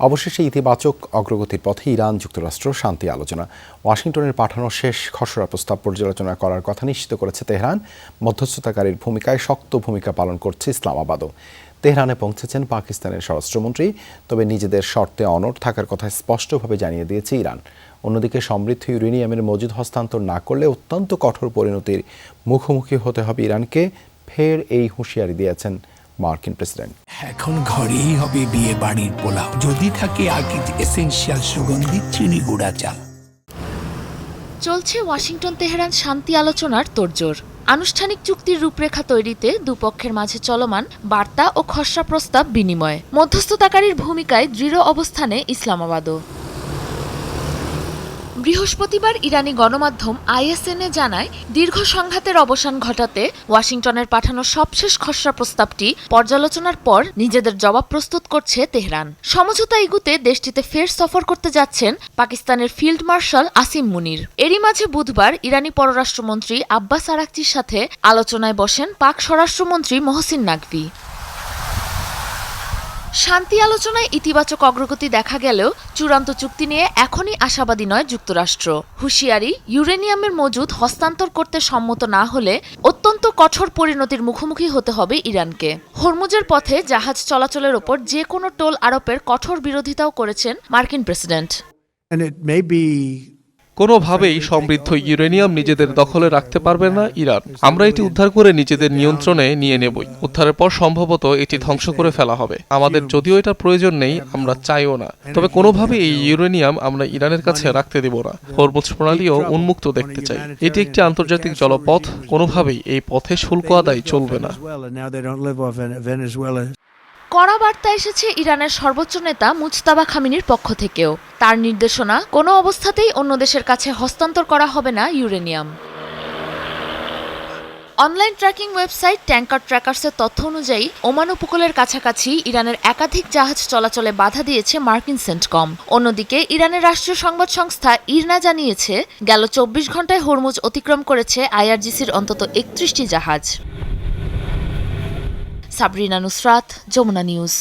অবশেষে ইতিবাচক অগ্রগতির পথে ইরান যুক্তরাষ্ট্র শান্তি আলোচনা। ওয়াশিংটনের পাঠানো শেষ খসড়া প্রস্তাব পর্যালোচনা করার কথা নিশ্চিত করেছে তেহরান। মধ্যস্থতাকারীর ভূমিকায় শক্ত ভূমিকা পালন করছে ইসলামাবাদও। তেহরানে পৌঁছেছেন পাকিস্তানের স্বরাষ্ট্রমন্ত্রী, তবে নিজেদের শর্তে অনড় থাকার কথা স্পষ্টভাবে জানিয়ে দিয়েছে ইরান। অন্যদিকে সমৃদ্ধ ইউরেনিয়ামের মজুদ হস্তান্তর না করলে অত্যন্ত কঠোর পরিণতির মুখোমুখি হতে হবে ইরানকে, ফের এই হুঁশিয়ারি দিয়েছেন মার্কিন প্রেসিডেন্ট। এখন ঘরেই হবে বিয়ে বাড়ির পোলাও, যদি থাকে আর্কিড এসেনশিয়াল সুগন্ধি চিনি গুঁড়া চাল। চলছে ওয়াশিংটন তেহরান শান্তি আলোচনার তোড়জোড়। আনুষ্ঠানিক চুক্তির রূপরেখা তৈরিতে দুপক্ষের মাঝে চলমান বার্তা ও খসড়া প্রস্তাব বিনিময়। মধ্যস্থতাকারীর ভূমিকায় দৃঢ় অবস্থানে ইসলামাবাদও। বৃহস্পতিবার ইরানি গণমাধ্যম আইএসএনএ জানায়, দীর্ঘ সংঘাতের অবসান ঘটাতে ওয়াশিংটনের পাঠানো সবশেষ খসড়া প্রস্তাবটি পর্যালোচনার পর নিজেদের জবাব প্রস্তুত করছে তেহরান। সমঝোতা এগুতে দেশটিতে ফের সফর করতে যাচ্ছেন পাকিস্তানের ফিল্ড মার্শাল আসিম মুনির। এরই মাঝে বুধবার ইরানি পররাষ্ট্রমন্ত্রী আব্বাস আরাকচির সাথে আলোচনায় বসেন পাক স্বরাষ্ট্রমন্ত্রী মহসিন নাকভি। শান্তি আলোচনায় ইতিবাচক অগ্রগতি দেখা গেলেও চূড়ান্ত চুক্তি নিয়ে এখনই আশাবাদী নয় যুক্তরাষ্ট্র। হুঁশিয়ারি, ইউরেনিয়ামের মজুদ হস্তান্তর করতে সম্মত না হলে অত্যন্ত কঠোর পরিণতির মুখোমুখি হতে হবে ইরানকে। হরমুজের পথে জাহাজ চলাচলের ওপর যে কোনো টোল আরোপের কঠোর বিরোধিতাও করেছেন মার্কিন প্রেসিডেন্ট। কোনোভাবেই সমৃদ্ধ ইউরেনিয়াম নিজেদের দখলে রাখতে পারবে না ইরান। আমরা এটি উদ্ধার করে নিজেদের নিয়ন্ত্রণে নিয়ে নেবই। উদ্ধারের পর সম্ভবত এটি ধ্বংস করে ফেলা হবে। আমাদের যদিও এটা প্রয়োজন নেই, আমরা চাইও না, তবে কোনোভাবে এই ইউরেনিয়াম আমরা ইরানের কাছে রাখতে দেব না। হরমুজ প্রণালীও উন্মুক্ত দেখতে চাই। এটি একটি আন্তর্জাতিক জলপথ, কোনোভাবেই এই পথে শুল্ক আদায় চলবে না। কড়া বার্তা এসেছে ইরানের সর্বোচ্চ নেতা মুজতাবা খামিনির পক্ষ থেকেও। তার নির্দেশনা, কোনো অবস্থাতেই অন্য দেশের কাছে হস্তান্তর করা হবে না uranium. Online tracking website tanker ট্র্যাকার্সের তথ্য অনুযায়ী ওমান উপকূলের কাছাকাছি ইরানের একাধিক জাহাজ চলাচলে বাধা দিয়েছে মার্কিন সেন্টকম। অন্যদিকে ইরানের রাষ্ট্রীয় সংবাদ সংস্থা ইরনা জানিয়েছে, গেল 24 ঘন্টায় হরমুজ অতিক্রম করেছে আইআরজিসির অন্তত 31টি জাহাজ। সাবরিনা নুসরাত, যমুনা নিউজ।